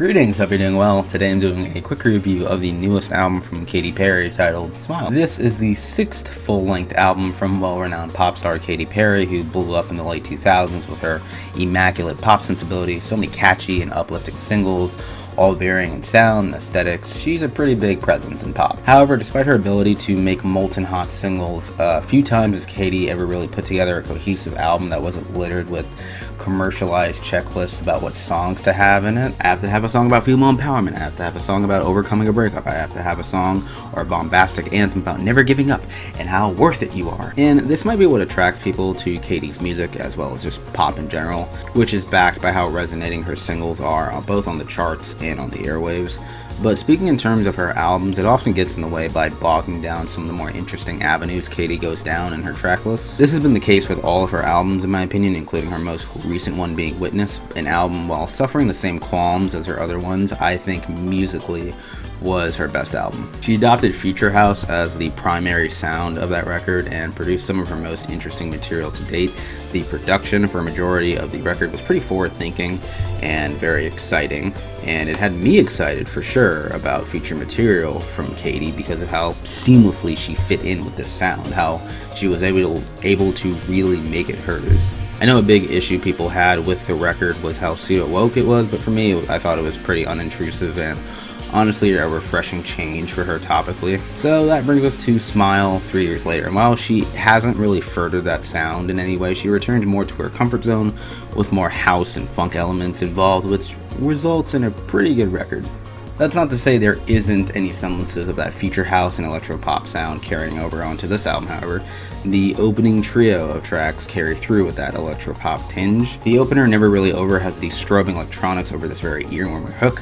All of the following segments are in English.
Greetings, hope you're doing well. Today I'm doing a quick review of the newest album from Katy Perry titled Smile. This is the 6th full-length album from well-renowned pop star Katy Perry, who blew up in the late 2000s with her immaculate pop sensibility, so many catchy and uplifting singles, all varying in sound and aesthetics. She's a pretty big presence in pop. However, despite her ability to make molten hot singles, few times has Katy ever really put together a cohesive album that wasn't littered with commercialized checklists about what songs to have in it. I have to have a song about female empowerment, I have to have a song about overcoming a breakup, I have to have a song or a bombastic anthem about never giving up and how worth it you are. And this might be what attracts people to Katy's music, as well as just pop in general, which is backed by how resonating her singles are, both on the charts and on the airwaves. But speaking in terms of her albums, it often gets in the way by bogging down some of the more interesting avenues Katy goes down in her track lists. This has been the case with all of her albums in my opinion, including her most recent one being Witness, an album, while suffering the same qualms as her other ones, I think musically was her best album. She adopted Future House as the primary sound of that record and produced some of her most interesting material to date. The production for a majority of the record was pretty forward-thinking and very exciting, and it had me excited for sure about future material from Katy because of how seamlessly she fit in with this sound, how she was able to really make it hers. I know a big issue people had with the record was how pseudo-woke it was, but for me, I thought it was pretty unintrusive and honestly a refreshing change for her topically. So that brings us to Smile 3 years later. And while she hasn't really furthered that sound in any way, she returns more to her comfort zone with more house and funk elements involved, which results in a pretty good record. That's not to say there isn't any semblances of that future house and electropop sound carrying over onto this album, however. The opening trio of tracks carry through with that electropop tinge. The opener, Never Really Over, has the strobing electronics over this very earwormer hook.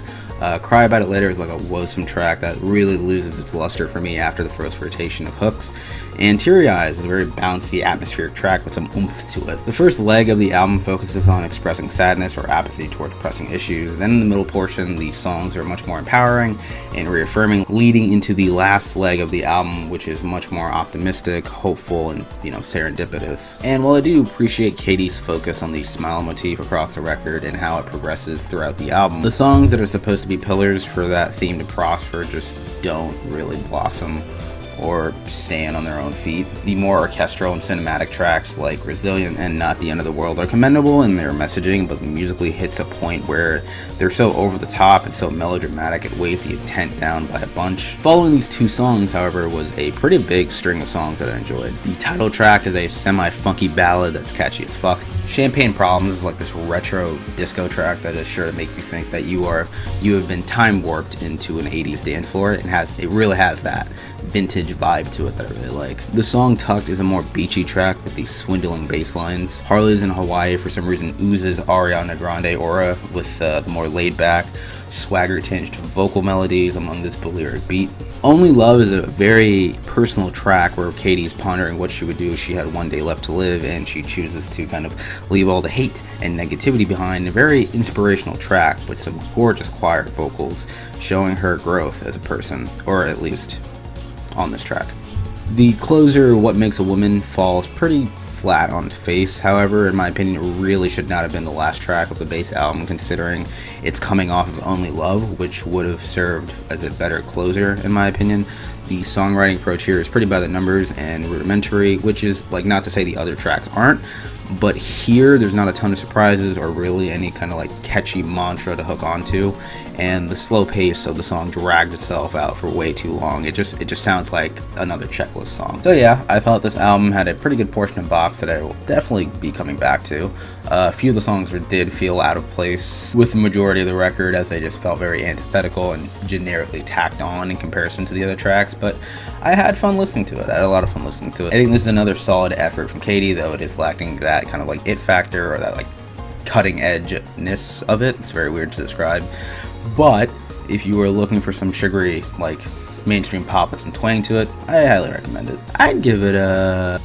Cry About It Later is like a woesome track that really loses its luster for me after the first rotation of hooks. And Teary Eyes is a very bouncy, atmospheric track with some oomph to it. The first leg of the album focuses on expressing sadness or apathy toward pressing issues. Then in the middle portion, the songs are much more empowering and reaffirming, leading into the last leg of the album, which is much more optimistic, hopeful, and serendipitous. And while I do appreciate Katy's focus on the smile motif across the record and how it progresses throughout the album, the songs that are supposed to be pillars for that theme to prosper just don't really blossom or stand on their own feet. The more orchestral and cinematic tracks like Resilient and Not the End of the World are commendable in their messaging, but musically hits a point where they're so over the top and so melodramatic it weighs the intent down by a bunch. Following these two songs, however, was a pretty big string of songs that I enjoyed. The title track is a semi-funky ballad that's catchy as fuck. Champagne Problems is like this retro disco track that is sure to make you think that you have been time warped into an 80s dance floor. It really has that vintage vibe to it that I really like. The song Tucked is a more beachy track with these swindling bass lines. Harley's in Hawaii for some reason oozes Ariana Grande aura with the more laid back, swagger tinged vocal melodies among this Balearic beat. Only Love is a very personal track where Katy's pondering what she would do if she had one day left to live, and she chooses to kind of leave all the hate and negativity behind. A very inspirational track with some gorgeous choir vocals showing her growth as a person, or at least on this track. The closer, What Makes a Woman, falls pretty flat on its face. However, in my opinion, it really should not have been the last track of the base album, considering it's coming off of Only Love, which would have served as a better closer in my opinion. The songwriting approach here is pretty by the numbers and rudimentary, which is like not to say the other tracks aren't, but here there's not a ton of surprises or really any kind of like catchy mantra to hook onto, and the slow pace of the song drags itself out for way too long. It just sounds like another checklist song. So yeah, I thought this album had a pretty good portion of bops that I will definitely be coming back to. A few of the songs did feel out of place with the majority of the record, as they just felt very antithetical and generically tacked on in comparison to the other tracks, but I had fun listening to it. I had a lot of fun listening to it. I think this is another solid effort from Katy, though it is lacking that kind of like it factor or that like cutting edge-ness of it. It's very weird to describe, but if you were looking for some sugary like mainstream pop with some twang to it, I highly recommend it. I'd give it a